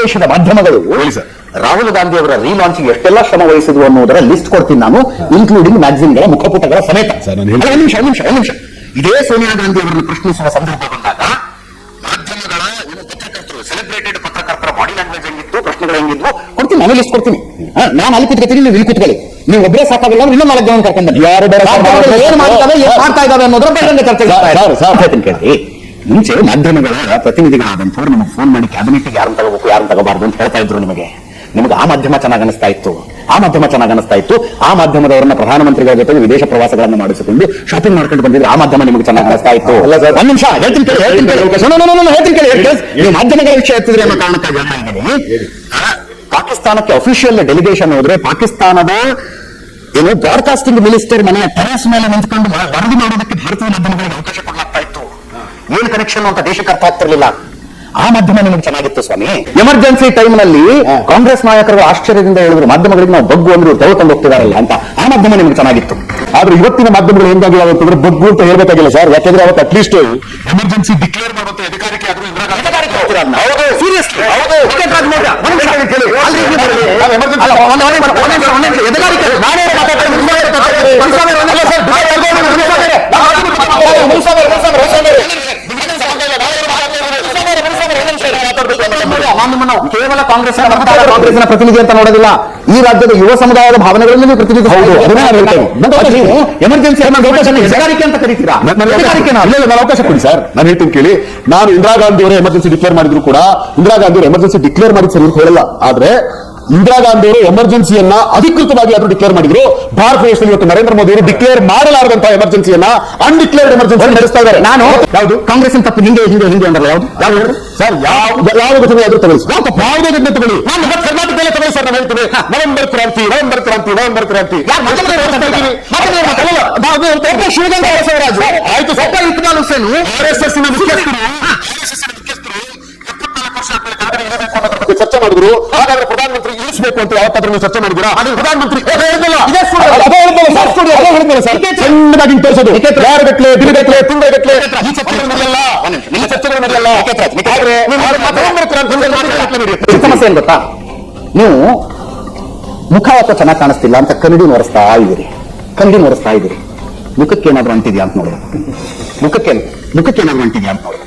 ದೇಶದ ಮಾಧ್ಯಮಗಳು ರಾಹುಲ್ ಗಾಂಧಿ ಅವರ ರೀಲಾಂಚಿಂಗ್ ಎಷ್ಟೆಲ್ಲ ಶ್ರಮ ವಹಿಸಿದ್ರು ಅನ್ನೋದರ ಲಿಸ್ಟ್ ಕೊಡ್ತೀನಿ ನಾನು, ಇನ್ಕ್ಲೂಡಿಂಗ್ ಮ್ಯಾಗಝಿನ್ಗಳ ಮುಖಪುಟಗಳ ಸಮೇತ. ನಿಮಿಷ ಇದೇ ಸೋನಿಯಾ ಗಾಂಧಿ ಅವರನ್ನು ಪ್ರಶ್ನಿಸುವ ಸಂದರ್ಭ ಬಂದಾಗ ಮಾಧ್ಯಮಗಳ ಪತ್ರಕರ್ತರು, ಸೆಲೆಬ್ರೇಟೆಡ್ ಪತ್ರಕರ್ತರ ಬಾಡಿ ಲ್ಯಾಂಗ್ವೇಜ್ ಹೆಂಗಿತ್ತು, ಪ್ರಶ್ನೆಗಳು ಹೆಂಗಿದ್ವು ಕೊಡ್ತೀನಿ, ನಾನು ಲಿಸ್ಟ್ ಕೊಡ್ತೀನಿ. ನಾನು ಅಲ್ಲಿ ಕೂತ್ಕೊತೀನಿ, ನೀವು ಇಲ್ಲಿ ಕೂತ್ಕೊಳ್ಳಿ. ನೀವು ಒಬ್ಬರೇ ಸಾಕಾಗಲ್ಲ, ಇನ್ನೂ 4 ಜನ ಕರ್ಕೊಂಡು ಬನ್ನಿ. ಯಾರು ಏನ್ ಮಾಡ್ತಾ ಇದ್ದಾವೆ ಅನ್ನೋದ್ರ ಬಗ್ಗೆ ಚರ್ಚೆ ಕೇಳಿ. ಮುಂಚೆ ಮಾಧ್ಯಮಗಳ ಪ್ರತಿನಿಧಿಗಳಾದಂಥವ್ರು ನಮಗೆ ಫೋನ್ ಮಾಡಿ ಕ್ಯಾಬಿನೆಟ್ ಯಾರನ್ನು ತಗೋಬೇಕು ಯಾರನ್ನು ತಗೋಬಾರ್ದು ಅಂತ ಹೇಳ್ತಾ ಇದ್ರು. ನಿಮಗೆ ಆ ಮಾಧ್ಯಮ ಚೆನ್ನಾಗಿ ಅನಿಸ್ತಾ ಇತ್ತು, ಆ ಮಾಧ್ಯಮದವರನ್ನ ಪ್ರಧಾನಮಂತ್ರಿಗಳ ಜೊತೆಗೆ ವಿದೇಶ ಪ್ರವಾಸಗಳನ್ನು ಮಾಡಿಸಿಕೊಂಡು ಶಾಪಿಂಗ್ ಮಾಡ್ಕೊಂಡು ಬಂದಿದ್ರೆ ಆ ಮಾಧ್ಯಮ ನಿಮಗೆ ಚೆನ್ನಾಗಿ ಅನಿಸ್ತಾ ಇತ್ತು. ಒಂದ್ ನಿಮಿಷ ಹೇಳ್ತೀನಿ ಕೇಳಿ. ನೀವು ಮಾಧ್ಯಮಗಳ ವಿಷಯ ಎತ್ತಿದ್ರೆ ಅನ್ನೋ ಕಾರಣಕ್ಕಾಗಿ ಹೇಳ್ತಾ ಇದ್ದೀನಿ. ಪಾಕಿಸ್ತಾನಕ್ಕೆ ಅಫಿಷಿಯಲ್ ಡೆಲಿಗೇಷನ್ ಹೋದ್ರೆ ಪಾಕಿಸ್ತಾನದ ಬ್ರಾಡ್ಕಾಸ್ಟಿಂಗ್ ಮಿನಿಸ್ಟರ್ ಮನೆ ಟೆರೆಸ್ ಮೇಲೆ ನಿಂತ್ಕೊಂಡು ವರದಿ ಮಾಡೋದಕ್ಕೆ ಭಾರತೀಯ ಮಾಧ್ಯಮಗಳಿಗೆ ಅವಕಾಶ ಕೊಡಲಾಗ್ತಾ ಇತ್ತು. ಏನ್ ಕನೆಕ್ಷನ್ ಅಂತ ದೇಶಕ್ಕೆ ಅರ್ಥ ಆಗ್ತಿರ್ಲಿಲ್ಲ. ಆ ಮಾಧ್ಯಮ ನಿಮಗೆ ಚೆನ್ನಾಗಿತ್ತು ಸ್ವಾಮಿ. ಎಮರ್ಜೆನ್ಸಿ ಟೈಮ್ ನಲ್ಲಿ ಕಾಂಗ್ರೆಸ್ ನಾಯಕರು ಆಶ್ಚರ್ಯದಿಂದ ಹೇಳಿದ್ರು ಮಾಧ್ಯಮಗಳಿಗೆ ನಾವು ಬಗ್ಗು ಅಂದ್ರೆ ತೆಗೆದು ತಂದು ಹೋಗ್ತಿದಾರಲ್ಲ ಅಂತ. ಆ ಮಾಧ್ಯಮ ನಿಮಗೆ ಚೆನ್ನಾಗಿತ್ತು. ಆದ್ರೆ ಇವತ್ತಿನ ಮಾಧ್ಯಮಗಳು ಹೆಂಗಾಗಿಲ್ಲ ಅಂತಂದ್ರೆ ಬಗ್ಗು ಅಂತ ಹೇಳ್ಬೇಕಾಗಿಲ್ಲ ಸರ್. ಯಾಕಂದ್ರೆ ಅವತ್ತು ಅಟ್ಲೀಸ್ಟ್ ಎಮರ್ಜೆನ್ಸಿ ಡಿಕ್ಲೇರ್ ಮಾಡುವಂತ ಅಧಿಕಾರಕ್ಕೆ ಆದ್ರೂ ಕೇವಲ ಕಾಂಗ್ರೆಸ್ನ ಪ್ರತಿನಿಧಿ ಅಂತ ನೋಡೋದಿಲ್ಲ, ಈ ರಾಜ್ಯದ ಯುವ ಸಮುದಾಯದ ಭಾವನೆಗಳನ್ನು ನೀವು ಪ್ರತಿನಿಧಿಸಬಹುದು. ಎಮರ್ಜೆನ್ಸಿ ಎದಗಾರಿಕೆ ಅಂತ ಕರೀತೀರಾ? ಅವಕಾಶ ಕೊಡಿ ಸರ್, ನಾನು ಹೇಳ್ತೀನಿ ಕೇಳಿ. ನಾನು ಇಂದಿರಾ ಗಾಂಧಿ ಅವರೇ ಎಮರ್ಜೆನ್ಸಿ ಡಿಕ್ಲೇರ್ ಮಾಡಿದ್ರು ಕೂಡ ಇಂದಿರಾ ಗಾಂಧಿ ಅವರು ಎಮರ್ಜೆನ್ಸಿ ಡಿಕ್ಲೇರ್ ಮಾಡಿದ್ ಸರಿ ಹೇಳಲ್ಲ. ಆದ್ರೆ ಇಂದಿರಾ ಗಾಂಧಿ ಅವರು ಎಮರ್ಜೆನ್ಸಿಯನ್ನ ಅಧಿಕೃತವಾಗಿ ಆದರೂ ಡಿಕ್ಲೇರ್ ಮಾಡಿದ್ರು. ಭಾರತ ದೇಶದಲ್ಲಿ ಇವತ್ತು ನರೇಂದ್ರ ಮೋದಿ ಅವರು ಡಿಕ್ಲೇರ್ ಮಾಡಲಾರದಂತಹ ಎಮರ್ಜೆನ್ಸಿಯನ್ನ ಅನ್ಡಿಕ್ಲೇರ್ಡ್ ಎಮರ್ಜೆನ್ಸಿ ನಡೆಸ್ತಾ ಇದ್ದಾರೆ. ನಾನು ಯಾವುದು ಕಾಂಗ್ರೆಸ್ ತಪ್ಪು ಹಿಂದೆ ಅಂದ್ರಲ್ಲ, ಯಾವ್ದು ಸರ್? ಯಾವ ಘಟನೆ ಆದ್ರೂ ತಗೊಳ್ಳಿ, ಯಾವುದೇ ಘಟನೆ ತಗೊಳ್ಳಿ, ನಾನು ಕರ್ನಾಟಕದಲ್ಲೇ ತಗೊಳ್ಳಿ ಸರ್. ನಾನು ಹೇಳ್ತೇನೆ ನವೆಂಬರ್ ಕ್ರಾಂತಿ. ಆಯ್ತು, ಸ್ವಲ್ಪ ಇಕ್ಬಾಲ್ ಹುಸೇನ್ RSS ಚರ್ಚೆ ಮಾಡಿದ್ರು. ಹಾಗಾದ್ರೆ ಪ್ರಧಾನಮಂತ್ರಿ ಇಳಿಸಬೇಕು ಅಂತ ಯಾವತ್ತಾದ್ರೂ ನೀವು ಚರ್ಚೆ ಮಾಡಿದ್ದೀರಾ? ಪ್ರಧಾನಮಂತ್ರಿ ಸಣ್ಣದಾಗಿ ತೋರಿಸೋದು ಯಾರಗಟ್ಲೆ ದಿನಗಟ್ಲೆ ತಿಂಗಳಗಟ್ಲೆ ಈ ಚರ್ಚೆಗಳು ನಡೆಯಲ್ಲ. ಸಮಸ್ಯೆ ಏನ್ ಗೊತ್ತಾ? ನೀವು ಮುಖ ಯಾಕೆ ಚೆನ್ನಾಗಿ ಕಾಣಿಸ್ತಿಲ್ಲ ಅಂತ ಕನ್ನಡಿ ನೋಡಿಸ್ತಾ ಇದ್ದೀರಿ. ಮುಖಕ್ಕೆ ಏನಾದ್ರು ಅಂಟಿದ್ಯಾ ಅಂತ ನೋಡೋದು. ಮುಖಕ್ಕೆ ಏನಾದ್ರು ಅಂಟಿದ್ಯಾ ಅಂತ ನೋಡೋದು.